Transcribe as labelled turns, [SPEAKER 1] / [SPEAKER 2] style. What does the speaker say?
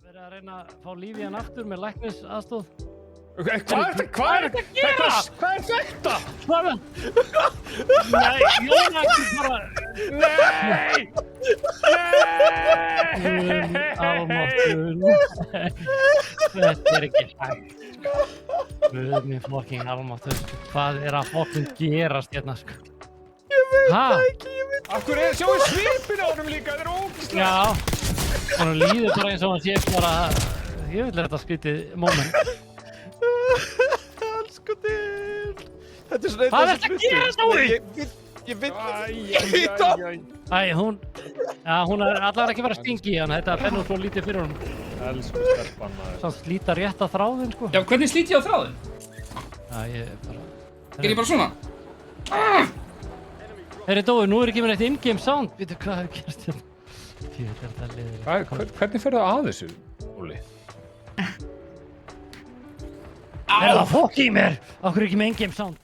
[SPEAKER 1] Þeir að reyna að fá líf í hann aftur með læknisaðstoð.
[SPEAKER 2] Hvað er þetta að gera? Hvað er þetta?
[SPEAKER 1] Hvað er það? Nei, Jónas bara...
[SPEAKER 2] Nei!
[SPEAKER 1] Almáttur. Þetta er ekki hægt. Guðni fucking almáttur. Hvað er að fucking gerast hérna, sko?
[SPEAKER 3] Ég veit það ekki,
[SPEAKER 2] Af hverju er sjáu svipin á honum líka? Það er ógeðslega.
[SPEAKER 1] Já. Hann líður bara eins og hann sé bara... Ég vil þetta skrítið moment.
[SPEAKER 3] Sko til. Þetta er svona
[SPEAKER 1] Hvað er þetta að gera, Dóri?
[SPEAKER 3] Ég veit
[SPEAKER 1] Æ, hún er allavega ekki verið að stingi í hann. Þetta fennur svo lítið fyrir honum.
[SPEAKER 2] Elsku stelpan maður.
[SPEAKER 1] Svo slíta rétt að þráðinn, sko.
[SPEAKER 4] Já, hvernig slít ég á þráðinn?
[SPEAKER 1] Já, ég bara...
[SPEAKER 4] Ger ég bara svona?
[SPEAKER 1] Herri Dói, nú er ekki með neitt in-game sound. Veitu hvað hefur gerst hérna? Fjöld er þetta liður.
[SPEAKER 2] Hvernig ferðu að þessu, Óli?
[SPEAKER 1] Er það fokk í mér? Akkur ekki með in-game sound?